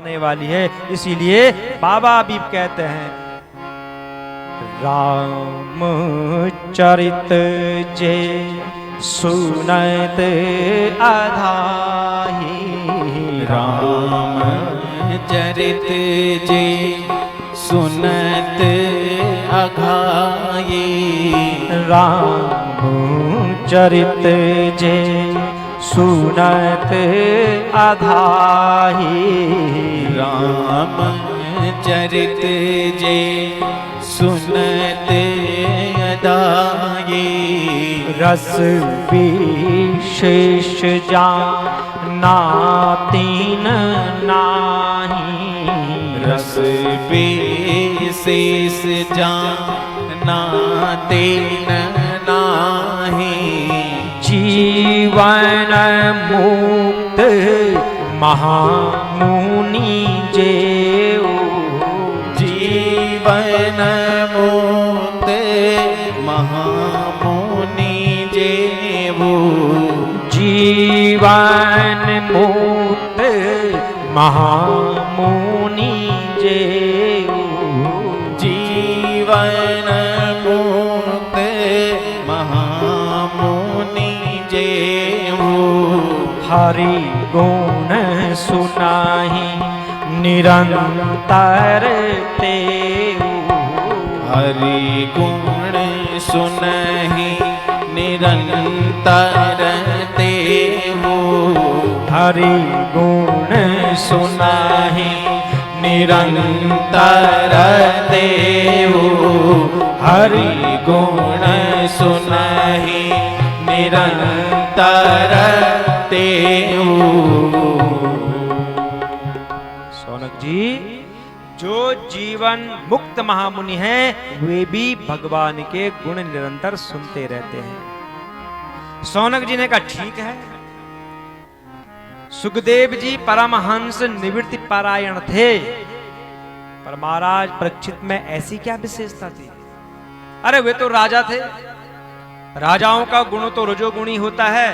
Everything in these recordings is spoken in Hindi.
करने वाली है। इसीलिए बाबा भी कहते हैं रामचरित जे सुनत अधाहि, रामचरित जे सुनत अघाये, रामचरित जे सुनत अघाये, रामचरित जे सुनत अघाये, रस विशेष जाना तीन नाही, रस विशेष जाना तीन नाही, जीवन मुक्त महामुनि जेऊ, जीवन मुक्त महामुनि जेऊ, जीवन मुक्त महामुनि जेऊ, जीवन मुक्त महामुनि जेऊ, हरि गुण सुनाहि निरंतर तेऊ, हरि गुण सुनहि निरंतर तेऊ, हरि गुण सुनाहि निरंतर तेऊ, हरि गुण सुनहि निरंतर तेऊ। शौनक जी, जो जीवन मुक्त महामुनि हैं वे भी भगवान के गुण निरंतर सुनते रहते हैं। शौनक जी ने कहा ठीक है। सुखदेव जी परमहंस निवृत्ति पारायण थे, पर महाराज परीक्षित में ऐसी क्या विशेषता थी? अरे वे तो राजा थे, राजाओं का गुण तो रजोगुणी होता है।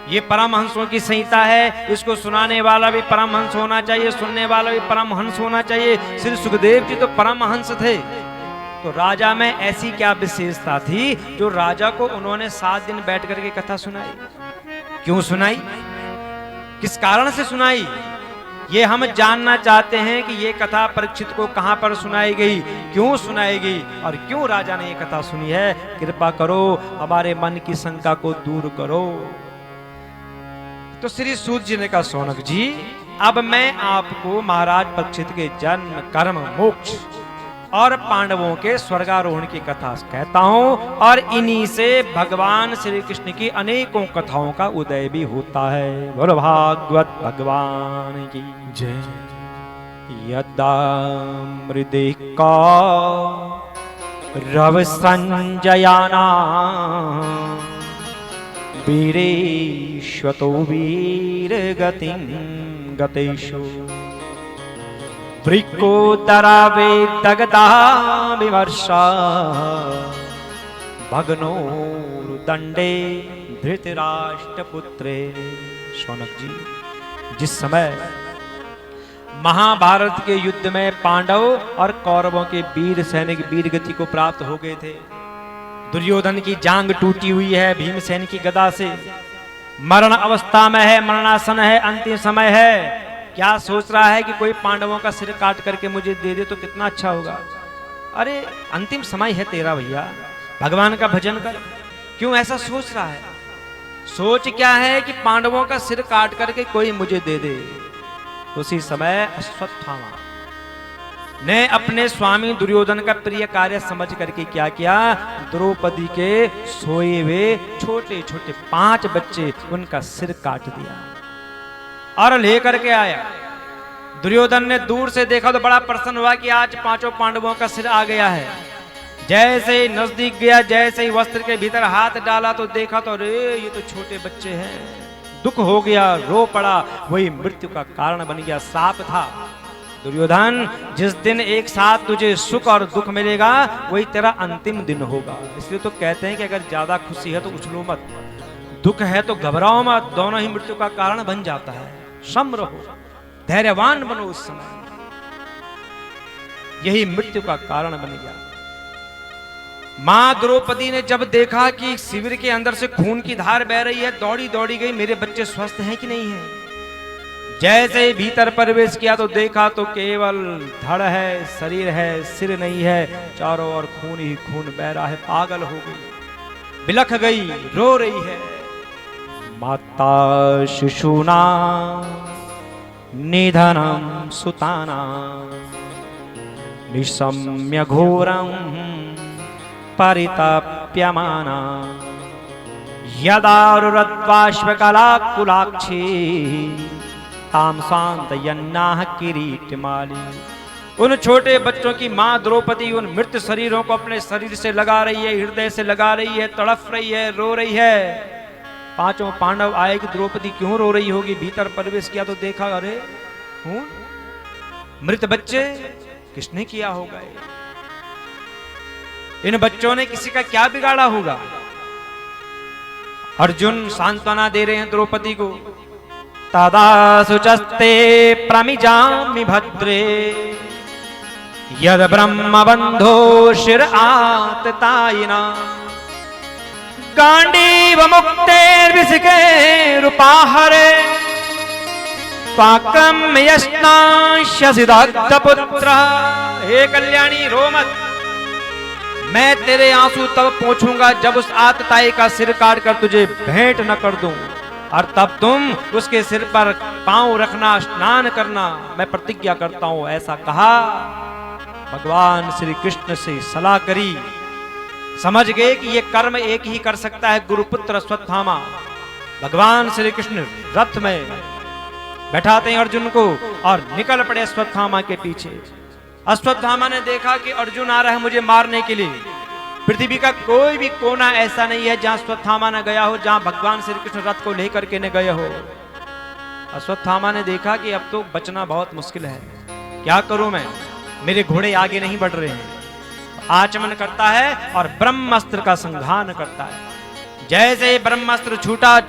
ये परमहंसों की संहिता है, इसको सुनाने वाला भी परमहंस होना चाहिए, सुनने वाला भी परमहंस होना चाहिए। श्री सुखदेव जी तो परमहंस थे, तो राजा में ऐसी क्या विशेषता थी जो राजा को उन्होंने 7 दिन बैठ करके कथा सुनाई? क्यों सुनाई, किस कारण से सुनाई, ये हम जानना चाहते हैं कि ये कथा परीक्षित को कहां पर सुनाई गई, क्यों सुनाई गई और क्यों राजा ने ये कथा सुनी है। कृपा करो, हमारे मन की शंका को दूर करो। तो श्री सूत जी ने कहा शौनक जी, अब मैं आपको महाराज परीक्षित के जन्म, कर्म, मोक्ष और पांडवों के स्वर्गारोहण की कथा कहता हूं, और इन्हीं से भगवान श्री कृष्ण की अनेकों कथाओं का उदय भी होता है। बोलो भागवत भगवान की जय। यदा मृदिका रव संजयाना वीरेश्वतो वीर गतिं गतेषु, वृकोदरावे दगदा विमर्शा, भग्नोरुदंडे धृतराष्ट्रपुत्रे। शौनक जी, जिस समय महाभारत के युद्ध में पांडव और कौरवों के वीर सैनिक वीर गति को प्राप्त हो गए थे, दुर्योधन की जांग टूटी हुई है भीमसेन की गदा से, मरण अवस्था में है, मरणासन है, अंतिम समय है, क्या सोच रहा है कि कोई पांडवों का सिर काट करके मुझे दे दे तो कितना अच्छा होगा। अरे अंतिम समय है तेरा भैया, भगवान का भजन कर। क्यों ऐसा सोच रहा है? सोच क्या है कि पांडवों का सिर काट करके कोई मुझे दे दे। उसी समय अश्वत्थामा ने अपने स्वामी दुर्योधन का प्रिय कार्य समझ करके क्या किया, द्रौपदी के सोए हुए छोटे छोटे 5 बच्चे उनका सिर काट दिया और लेकर के आया। दुर्योधन ने दूर से देखा तो बड़ा प्रसन्न हुआ कि आज 5 पांडवों का सिर आ गया है। जैसे ही नजदीक गया, जैसे ही वस्त्र के भीतर हाथ डाला तो देखा तो अरे ये तो छोटे बच्चे हैं। दुख हो गया, रो पड़ा, वही मृत्यु का कारण बन गया, श्राप था। दुर्योधन, जिस दिन एक साथ तुझे सुख और दुख मिलेगा वही तेरा अंतिम दिन होगा। इसलिए तो कहते हैं कि अगर ज्यादा खुशी है तो उछलो मत, दुख है तो घबराओ मत, दोनों ही मृत्यु का कारण बन जाता है। सम रहो, धैर्यवान बनो उस समय। यही मृत्यु का कारण बन गया। मां द्रौपदी ने जब देखा कि शिविर के अंदर से खून की धार बह रही है, दौड़ी दौड़ी गई, मेरे बच्चे स्वस्थ हैं कि नहीं है। जैसे ही भीतर प्रवेश किया तो देखा तो केवल धड़ है, शरीर है, सिर नहीं है, चारों ओर खून ही खून बह रहा है। पागल हो गई, बिलख गई, रो रही है। माता शिशुना निधनम सुताना निशम्य घोरम परिताप्यमाना यदा रुरद्वाश्वकलाकुलाक्षी ताम शान्तयन्नाह किरीटमाली। उन छोटे बच्चों की मां द्रौपदी उन मृत शरीरों को अपने शरीर से लगा रही है, हृदय से लगा रही है, तड़फ रही है, रो रही है। पांचों पांडव आए कि द्रौपदी क्यों रो रही होगी। भीतर प्रवेश किया तो देखा, अरे खून, मृत बच्चे, किसने किया होगा। इन बच्चों ने किसी का क्या बिगाड़ा होगा। अर्जुन सांत्वना दे रहे हैं द्रौपदी को। तदा सुचस्ते प्रमिजामि भद्रे यद ब्रह्म बंधो शिर आततायिना गांडीव मुक्तेर्विसिके रूपाहरे पाकम यस्नाश्यसिदग्धपुत्र। हे कल्याणी रो मत, मैं तेरे आंसू तब पहुंचूंगा जब उस आतताई का सिर काट कर तुझे भेंट न कर दूं, और तब तुम उसके सिर पर पांव रखना, स्नान करना, मैं प्रतिज्ञा करता हूं। ऐसा कहा। भगवान श्री कृष्ण से सलाह करी, समझ गए कि ये कर्म एक ही कर सकता है, गुरुपुत्र अश्वत्थामा। भगवान श्री कृष्ण रथ में बैठाते हैं अर्जुन को और निकल पड़े अश्वत्थामा के पीछे। अश्वत्थामा ने देखा कि अर्जुन आ रहा है मुझे मारने के लिए। पृथ्वी का कोई भी कोना ऐसा नहीं है जहां अश्वत्थामा न गया हो, जहां भगवान श्री कृष्ण रथ को लेकर के न गए हो। अश्वत्थामा ने देखा कि अब तो बचना बहुत मुश्किल है, क्या करूं मैं, मेरे घोड़े आगे नहीं बढ़ रहे हैं। आचमन करता है और ब्रह्मास्त्र का संघान करता है। जैसे ही ब्रह्मास्त्र छूटा,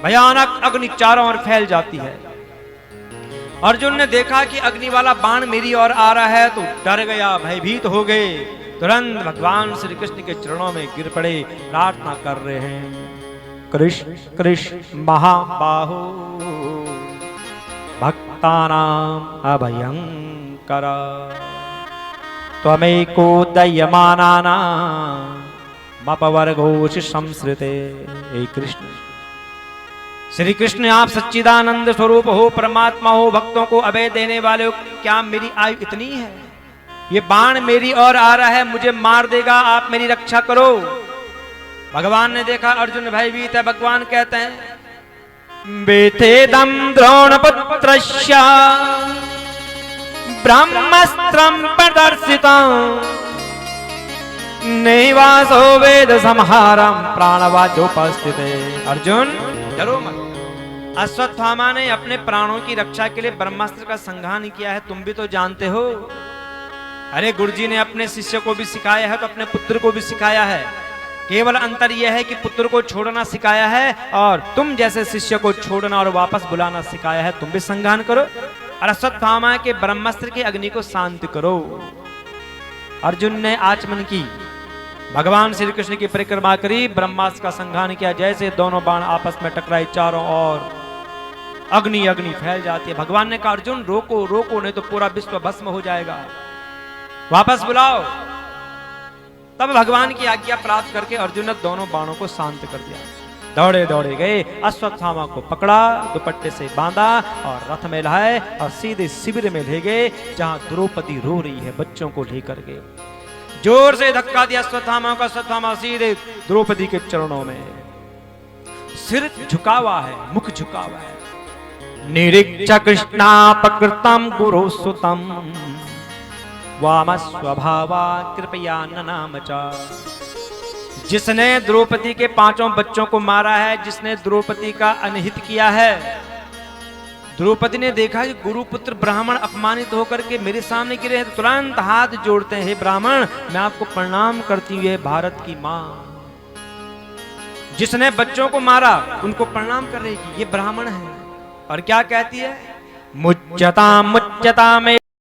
भयानक अग्नि चारों ओर फैल जाती है। अर्जुन ने देखा कि अग्नि वाला बाण मेरी ओर आ रहा है तो डर गया, भयभीत हो गए। तुरंत भगवान श्री कृष्ण के चरणों में गिर पड़े, प्रार्थना कर रहे हैं, कृष्ण कृष्ण महाबाहो भक्तानां अभयंकर त्वमेको दयमानानां मपवर्गोच संसृते। हे कृष्ण, श्री कृष्ण आप सच्चिदानंद स्वरूप हो, परमात्मा हो, भक्तों को अभय देने वाले हो। क्या मेरी आयु इतनी है, ये बाण मेरी ओर आ रहा है, मुझे मार देगा, आप मेरी रक्षा करो। भगवान ने देखा अर्जुन भयभीत है। भगवान कहते हैं, बेथेदम द्रोणपुत्रस्य ब्रह्मास्त्रं प्रदर्शितं नैवासो वेद संहारं प्राणवाद्योपस्थिते। अर्जुन डरो मत, अश्वत्थामा ने अपने प्राणों की रक्षा के लिए ब्रह्मास्त्र का संघान किया है, तुम भी तो जानते हो। अरे गुरुजी ने अपने शिष्य को भी सिखाया है तो अपने पुत्र को भी सिखाया है। केवल अंतर यह है कि पुत्र को छोड़ना सिखाया है और तुम जैसे शिष्य को छोड़ना और वापस बुलाना सिखाया है। तुम भी संघान करो और अश्वत्थामा के ब्रह्मास्त्र की अग्नि को शांत करो। अर्जुन ने आचमन की, भगवान श्री कृष्ण की परिक्रमा करी, ब्रह्मास्त्र का संघान किया। जैसे दोनों बाण आपस में टकराए, चारों ओर अग्नि अग्नि फैल जाती है। भगवान ने कहा अर्जुन रोको रोको, नहीं तो पूरा विश्व भस्म हो जाएगा, वापस बुलाओ। तब भगवान की आज्ञा प्राप्त करके अर्जुन ने दोनों बाणों को शांत कर दिया। दौड़े दौड़े गए, अश्वत्थामा को पकड़ा, दुपट्टे से बांधा और रथ में लाए और सीधे शिविर में ले गए जहां द्रौपदी रो रही है बच्चों को लेकर के। जोर से धक्का दिया अश्वत्थामा को, अश्वत्थामा सीधे द्रौपदी के चरणों में, सिर झुका हुआ है, मुख झुका हुआ है। निरीक्ष कृष्णापकृतम गुरु सुतम वाम स्वभावा कृपया ननामचा। जिसने द्रौपदी के पांचों बच्चों को मारा है, जिसने द्रौपदी का अनहित किया है। द्रौपदी ने देखा कि गुरुपुत्र ब्राह्मण अपमानित होकर के मेरे सामने गिरे हैं, तो तुरंत हाथ जोड़ते हैं, हे ब्राह्मण मैं आपको प्रणाम करती हूँ, भारत की मां। जिसने बच्चों को मारा उनको प्रणाम कर रही है, ये ब्राह्मण है। और क्या कहती है, मुच्यताम मुच्यताम